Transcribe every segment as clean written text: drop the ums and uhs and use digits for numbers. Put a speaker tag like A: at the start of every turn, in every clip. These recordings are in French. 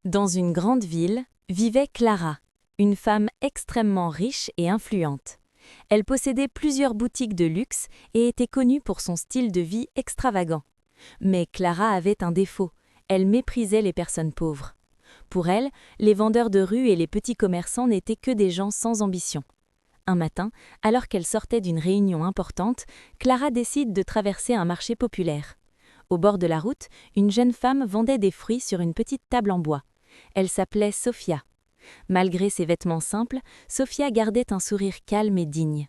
A: Dans une grande ville, vivait Clara, une femme extrêmement riche et influente. Elle possédait plusieurs boutiques de luxe et était connue pour son style de vie extravagant. Mais Clara avait un défaut, elle méprisait les personnes pauvres. Pour elle, les vendeurs de rue et les petits commerçants n'étaient que des gens sans ambition. Un matin, alors qu'elle sortait d'une réunion importante, Clara décide de traverser un marché populaire. Au bord de la route, une jeune femme vendait des fruits sur une petite table en bois. Elle s'appelait Sophia. Malgré ses vêtements simples, Sophia gardait un sourire calme et digne.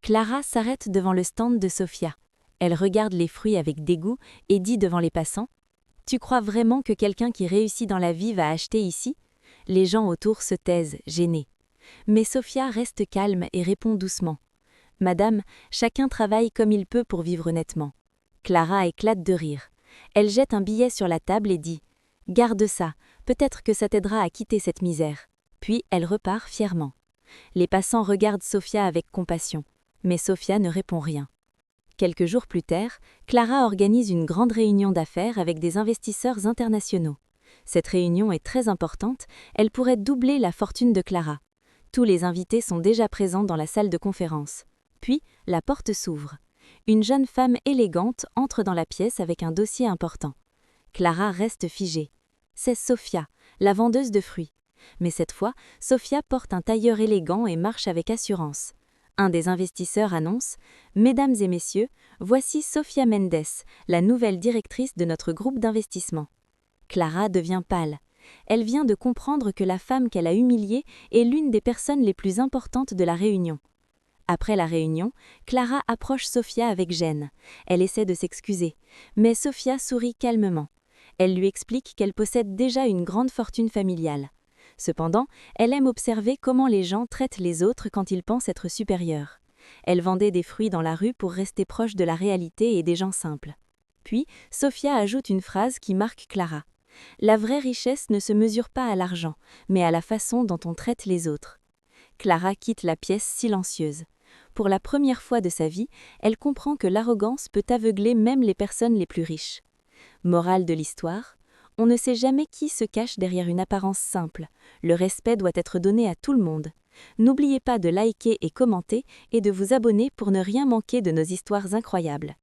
A: Clara s'arrête devant le stand de Sophia. Elle regarde les fruits avec dégoût et dit devant les passants : « Tu crois vraiment que quelqu'un qui réussit dans la vie va acheter ici ?» Les gens autour se taisent, gênés. Mais Sophia reste calme et répond doucement : « Madame, chacun travaille comme il peut pour vivre honnêtement. » Clara éclate de rire. Elle jette un billet sur la table et dit : « Garde ça, peut-être que ça t'aidera à quitter cette misère. » Puis elle repart fièrement. Les passants regardent Sophia avec compassion, mais Sophia ne répond rien. Quelques jours plus tard, Clara organise une grande réunion d'affaires avec des investisseurs internationaux. Cette réunion est très importante, elle pourrait doubler la fortune de Clara. Tous les invités sont déjà présents dans la salle de conférence. Puis, la porte s'ouvre. Une jeune femme élégante entre dans la pièce avec un dossier important. Clara reste figée. C'est Sophia, la vendeuse de fruits. Mais cette fois, Sophia porte un tailleur élégant et marche avec assurance. Un des investisseurs annonce : « Mesdames et messieurs, voici Sophia Mendes, la nouvelle directrice de notre groupe d'investissement. » Clara devient pâle. Elle vient de comprendre que la femme qu'elle a humiliée est l'une des personnes les plus importantes de la réunion. Après la réunion, Clara approche Sophia avec gêne. Elle essaie de s'excuser, mais Sophia sourit calmement. Elle lui explique qu'elle possède déjà une grande fortune familiale. Cependant, elle aime observer comment les gens traitent les autres quand ils pensent être supérieurs. Elle vendait des fruits dans la rue pour rester proche de la réalité et des gens simples. Puis, Sophia ajoute une phrase qui marque Clara. « La vraie richesse ne se mesure pas à l'argent, mais à la façon dont on traite les autres. » Clara quitte la pièce silencieuse. Pour la première fois de sa vie, elle comprend que l'arrogance peut aveugler même les personnes les plus riches. Morale de l'histoire : on ne sait jamais qui se cache derrière une apparence simple. Le respect doit être donné à tout le monde. N'oubliez pas de liker et commenter et de vous abonner pour ne rien manquer de nos histoires incroyables.